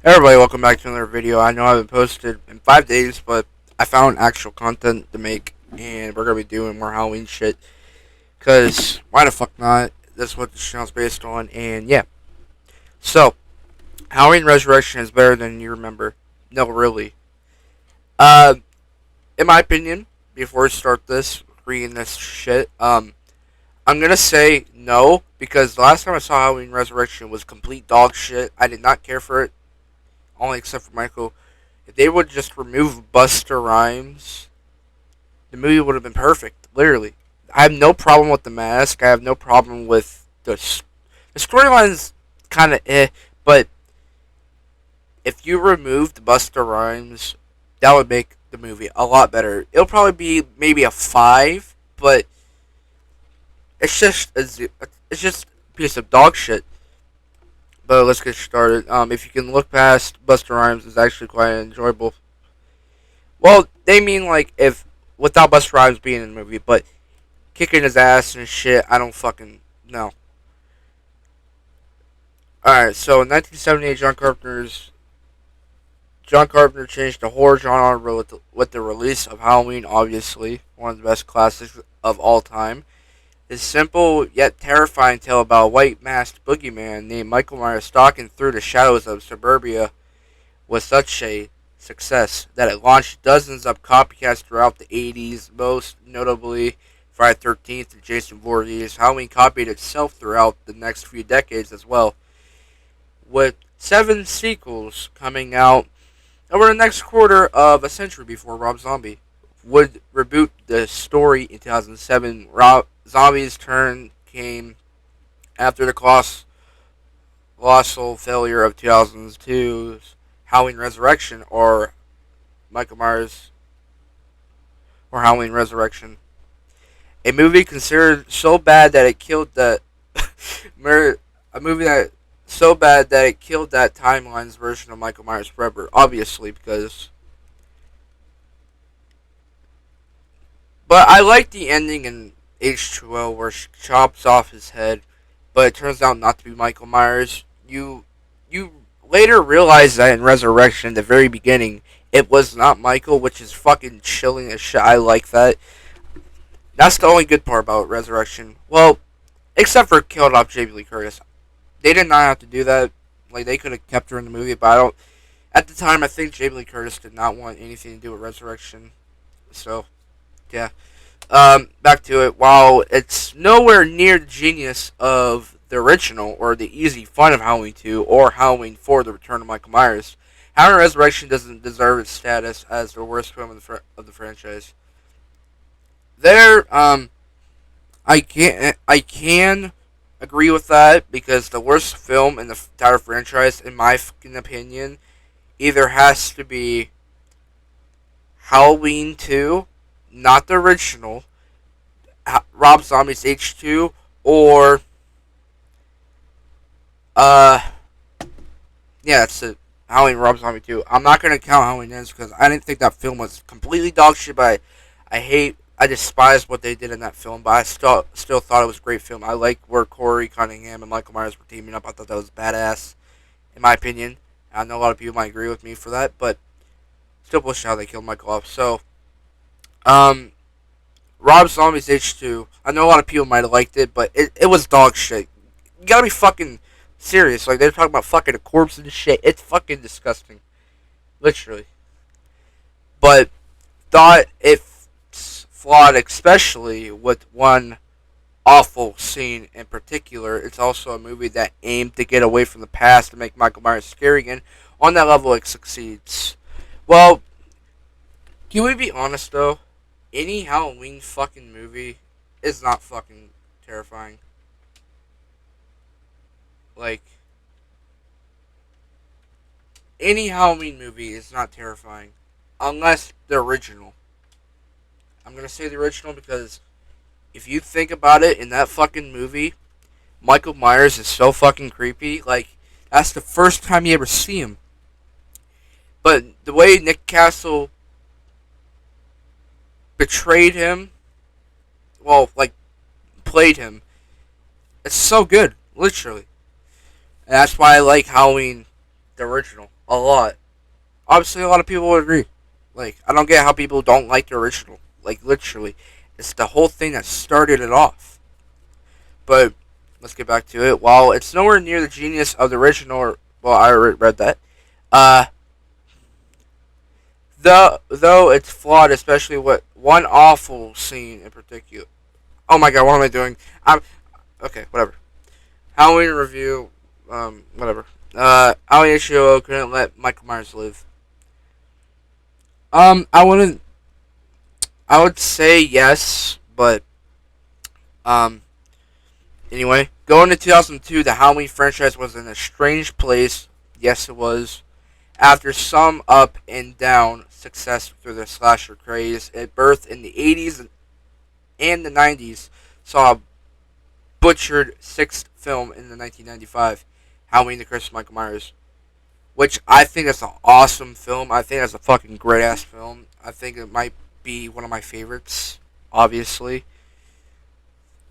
Hey everybody, welcome back to another video. I know I haven't posted in 5 days, but I found actual content to make, and we're going to be doing more Halloween shit, because why the fuck not? That's what this channel's based on, and yeah. So, Halloween Resurrection is better than you remember. No, really. Uh, in my opinion, before we start this, reading this shit, I'm going to say no, because the last time I saw Halloween Resurrection was complete dog shit. I did not care for it, only except for Michael. If they would just remove Busta Rhymes, the movie would have been perfect. Literally, I have no problem with the mask. I have no problem with the storyline's kind of but if you removed Busta Rhymes, that would make the movie a lot better. It'll probably be maybe a 5, but it's just a piece of dog shit. But let's get started. If you can look past Busta Rhymes, it's actually quite enjoyable. Well, they mean like if without Busta Rhymes being in the movie, but kicking his ass and shit, I don't fucking know. Alright, so in 1978, John Carpenter changed the horror genre with the release of Halloween, obviously, one of the best classics of all time. His simple yet terrifying tale about a white masked boogeyman named Michael Myers stalking through the shadows of suburbia was such a success that it launched dozens of copycats throughout the 80s, most notably Friday the 13th and Jason Voorhees. Halloween copied itself throughout the next few decades as well, with 7 sequels coming out over the next quarter of a century before Rob Zombie would reboot the story in 2007. Rob Zombie's turn came after the colossal failure of 2002's Halloween Resurrection or Michael Myers or Halloween Resurrection. A movie considered so bad that it killed that a movie that so bad that it killed that timeline's version of Michael Myers Forever. Obviously, because but I like the ending in H2O where she chops off his head, but it turns out not to be Michael Myers. You later realize that in Resurrection, the very beginning, it was not Michael, which is fucking chilling as shit. I like that. That's the only good part about Resurrection. Well, except for killing off Jamie Lee Curtis. They did not have to do that. Like, they could have kept her in the movie, but I don't. At the time, I think Jamie Lee Curtis did not want anything to do with Resurrection. So, yeah. Back to it. While it's nowhere near the genius of the original or the easy fun of Halloween 2 or Halloween 4: The Return of Michael Myers, Halloween Resurrection doesn't deserve its status as the worst film of the franchise. There, I can agree with that because the worst film in the entire franchise, in my fucking opinion, either has to be Halloween 2, not the original, Rob Zombie's H2, or uh, yeah, that's it. Halloween Rob Zombie 2. I'm not gonna count Halloween Ends because I didn't think that film was completely dog shit, but I despise what they did in that film, but I still thought it was a great film. I like where Corey Cunningham and Michael Myers were teaming up. I thought that was badass, in my opinion. I know a lot of people might agree with me for that, but still bullshit how they killed Michael off. So, um, Rob Zombie's H2. I know a lot of people might have liked it, but it was dog shit. You gotta be fucking serious. Like, they're talking about fucking a corpse and shit. It's fucking disgusting. Literally. But, thought it's flawed, especially with one awful scene in particular. It's also a movie that aimed to get away from the past to make Michael Myers scary again. On that level, it succeeds. Well, can we be honest, though? Any Halloween fucking movie is not fucking terrifying. Like, any Halloween movie is not terrifying. Unless the original. I'm gonna say the original because if you think about it, in that fucking movie, Michael Myers is so fucking creepy. Like, that's the first time you ever see him. But the way Nick Castle betrayed him, well, like, played him, it's so good, literally. And that's why I like Halloween, the original. a lot. Obviously, a lot of people would agree. Like, I don't get how people don't like the original. Like, literally, it's the whole thing that started it off. But let's get back to it. While it's nowhere near the genius of the original, well, I already read that. Uh, though it's flawed, especially with one awful scene in particular. Oh my god, what am I doing? I'm okay. Whatever. Halloween review. Whatever. Halloween HBO couldn't let Michael Myers live. I wouldn't. I would say yes, but um, anyway, going to 2002, the Halloween franchise was in a strange place. Yes, it was. After some up and down success through the slasher craze, it birthed in the 80s and the 90s, saw a butchered sixth film in the 1995, Halloween the Curse of Michael Myers, which I think is an awesome film. I think that's a fucking great ass film. I think it might be one of my favorites, obviously.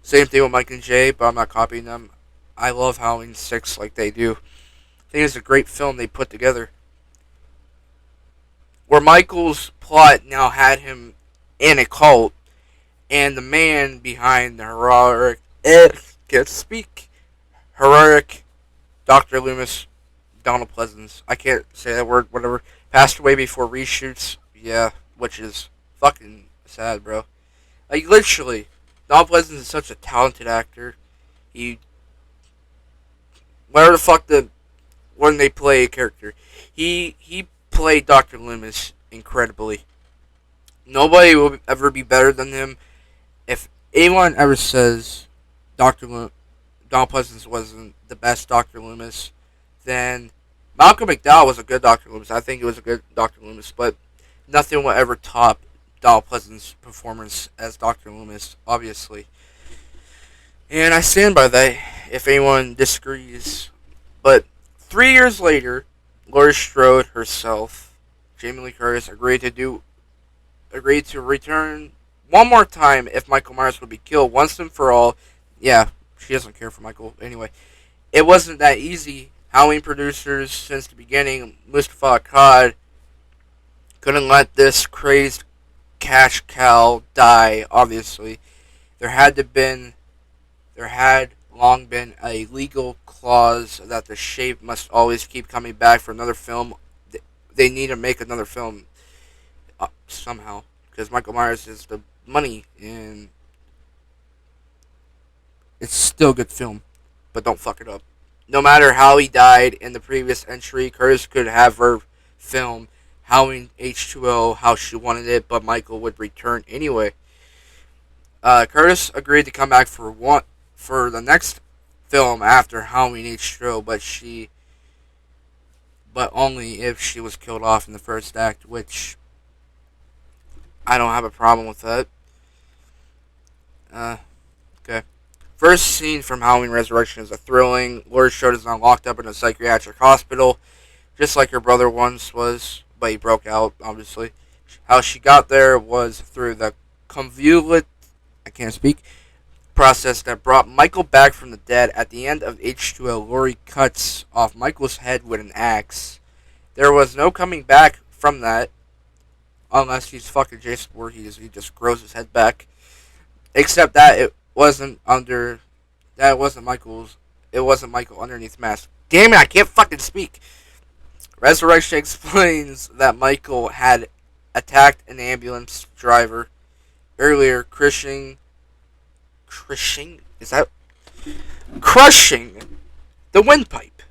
Same thing with Mike and Jay, but I'm not copying them. I love Halloween 6 like they do. I think it's a great film they put together. Where Michael's plot now had him in a cult, and the man behind the heroic, can't speak, heroic Dr. Loomis, Donald Pleasance, I can't say that word, whatever, passed away before reshoots, yeah, which is fucking sad, bro. Like, literally, Donald Pleasance is such a talented actor. He, whatever the fuck when they play a character, he played Dr. Loomis incredibly. Nobody will ever be better than him. If anyone ever says Donald Pleasance wasn't the best Dr. Loomis, then Malcolm McDowell was a good Dr. Loomis. I think he was a good Dr. Loomis, but nothing will ever top Donald Pleasance's performance as Dr. Loomis, obviously. And I stand by that if anyone disagrees. But 3 years later, Laurie Strode herself, Jamie Lee Curtis, agreed to return one more time if Michael Myers would be killed once and for all. Yeah, she doesn't care for Michael. Anyway, it wasn't that easy. Halloween producers since the beginning, Mustafa Akkad, couldn't let this crazed cash cow die. Obviously, there had to been, there had long been a legal clause that the shape must always keep coming back for another film. They need to make another film somehow because Michael Myers is the money and it's still a good film, but don't fuck it up. No matter how he died in the previous entry, Curtis could have her film Halloween H2O how she wanted it, but Michael would return anyway. Curtis agreed to come back for the next film after Halloween H2O, but only if she was killed off in the first act, which I don't have a problem with that. Okay. First scene from Halloween Resurrection is a thrilling. Laurie Strode is now locked up in a psychiatric hospital, just like her brother once was, but he broke out, obviously. How she got there was through the convoluted, I can't speak, process that brought Michael back from the dead. At the end of H2O, Laurie cuts off Michael's head with an axe. There was no coming back from that, unless he's fucking Jason Voorhees. He just grows his head back. Except that it wasn't Michael's, it wasn't Michael underneath mask. Damn it, I can't fucking speak. Resurrection explains that Michael had attacked an ambulance driver earlier, is that crushing the windpipe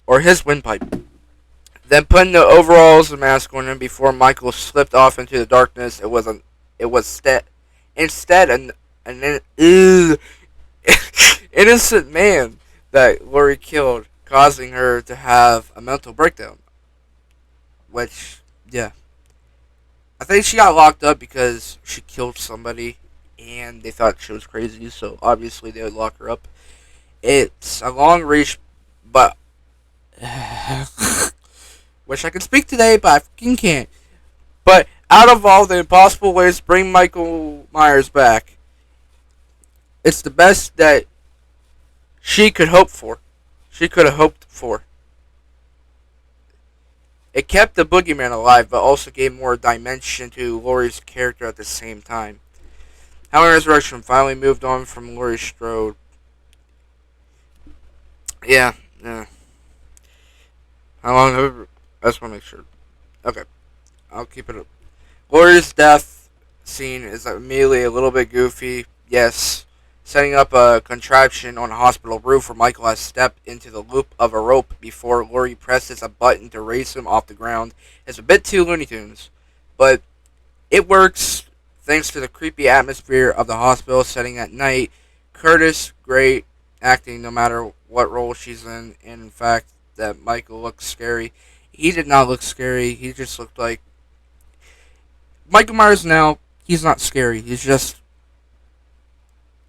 or his windpipe. Then putting the overalls and mask on him before Michael slipped off into the darkness. Instead an innocent man that Laurie killed, causing her to have a mental breakdown. Which, yeah, I think she got locked up because she killed somebody, and they thought she was crazy. So obviously they would lock her up. It's a long reach, but wish I could speak today, but I fucking can't. But out of all the impossible ways to bring Michael Myers back, it's the best that she could hope for. She could have hoped for. It kept the boogeyman alive, but also gave more dimension to Laurie's character at the same time. Halloween Resurrection finally moved on from Laurie Strode. Yeah, yeah. How long? I just want to make sure. Okay, I'll keep it up. Laurie's death scene is immediately a little bit goofy. Yes, setting up a contraption on a hospital roof where Michael has stepped into the loop of a rope before Laurie presses a button to raise him off the ground is a bit too Looney Tunes, but it works thanks to the creepy atmosphere of the hospital setting at night. Curtis, great acting no matter what role she's in, and in fact, that Michael looks scary. He did not look scary. He just looked like Michael Myers now. He's not scary. He's just,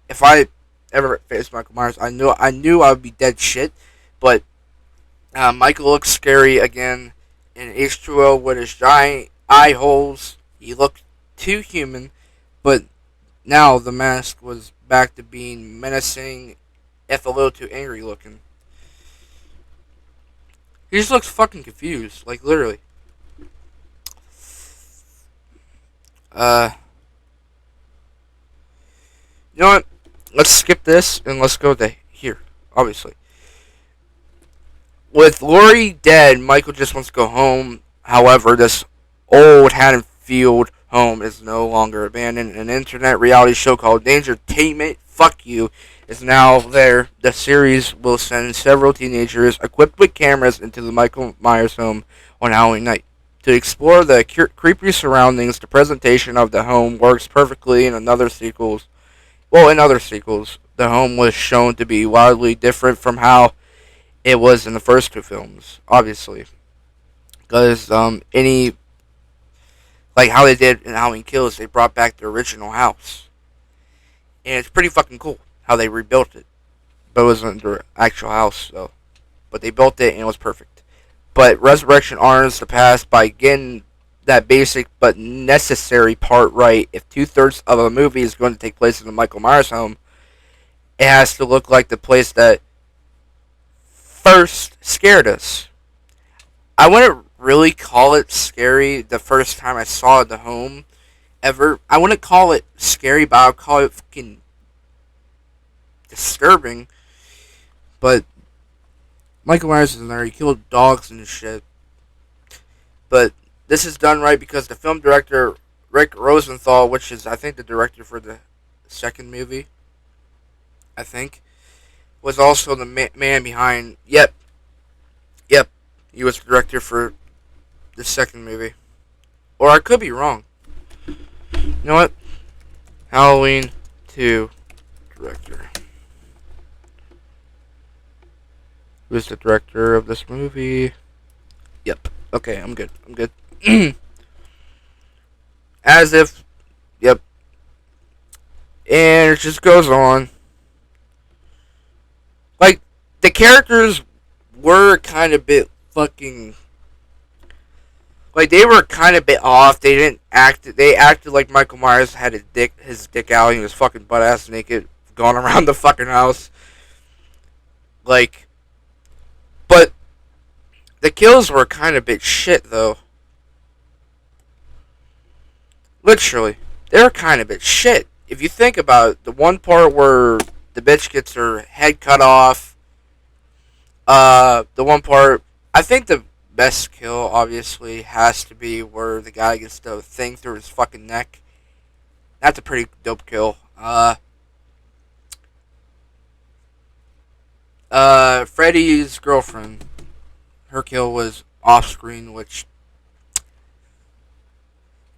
if I ever faced Michael Myers, I knew I would be dead shit. But Michael looks scary again in H2O with his giant eye holes. He looked too human, but now the mask was back to being menacing, if a little too angry looking. He just looks fucking confused, like literally. Uh, you know what? Let's skip this and let's go to here. Obviously, with Laurie dead, Michael just wants to go home. However, this old Haddonfield home is no longer abandoned. An internet reality show called Dangertainment, fuck you, is now there. The series will send several teenagers equipped with cameras into the Michael Myers home on Halloween night. To explore the creepy surroundings, the presentation of the home works perfectly in another sequels. Well, in other sequels, the home was shown to be wildly different from how it was in the first two films, obviously. Because any like how they did in Halloween Kills, they brought back the original house, and it's pretty fucking cool how they rebuilt it. But it wasn't the actual house, though. But they built it and it was perfect. But Resurrection honors the past by getting that basic but necessary part right. If 2/3 of a movie is going to take place in the Michael Myers home, it has to look like the place that first scared us. I wouldn't really call it scary the first time I saw the home ever. I wouldn't call it scary, but I would call it fucking disturbing. But Michael Myers is in there. He killed dogs and shit. But this is done right because the film director Rick Rosenthal, which is I think the director for the second movie, I think, was also the man behind. Yep, he was the director for the second movie, or I could be wrong. You know what? Halloween 2 director. Who's the director of this movie? Yep. Okay, I'm good. As if, yep. And it just goes on. Like, the characters were kind of bit fucking. Like, they were kind of bit off. They didn't act. They acted like Michael Myers had his dick out. He was fucking butt ass naked, going around the fucking house. Like, but the kills were kind of bit shit, though. Literally, they were kind of bit shit. If you think about it, the one part where the bitch gets her head cut off, the one part, I think the best kill, obviously, has to be where the guy gets the thing through his fucking neck. That's a pretty dope kill. Freddy's girlfriend, her kill was off screen, which.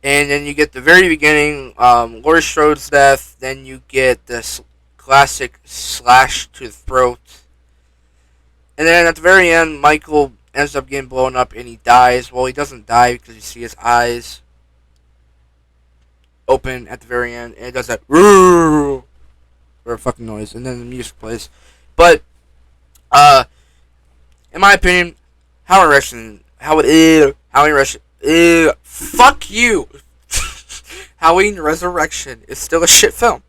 And then you get the very beginning, Laurie Strode's death. Then you get this classic slash to the throat. And then at the very end, Michael ends up getting blown up and he dies. Well, he doesn't die because you see his eyes open at the very end. And it does that or a fucking noise. And then the music plays. But, in my opinion, Halloween Resurrection, fuck you. Halloween Resurrection is still a shit film.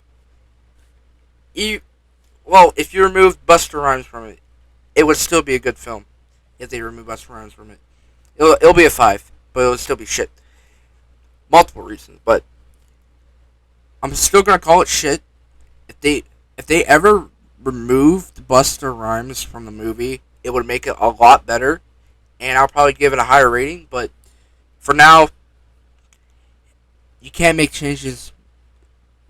Well, if you removed Busta Rhymes from it, it would still be a good film. If they remove Busta Rhymes from it, It'll be a 5, but it'll still be shit. Multiple reasons, but I'm still gonna call it shit. If they ever removed Buster Rhymes from the movie, it would make it a lot better, and I'll probably give it a higher rating. But for now, you can't make changes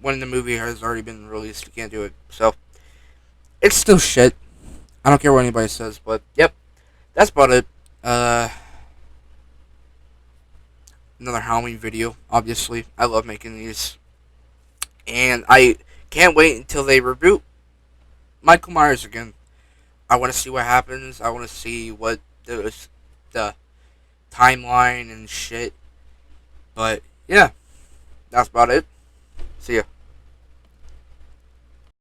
when the movie has already been released. You can't do it. So it's still shit. I don't care what anybody says, but yep, that's about it. Uh, Another Halloween video. Obviously, I love making these, and I can't wait until they reboot Michael Myers again. I want to see what happens. I want to see what the timeline and shit. But yeah, that's about it. See ya.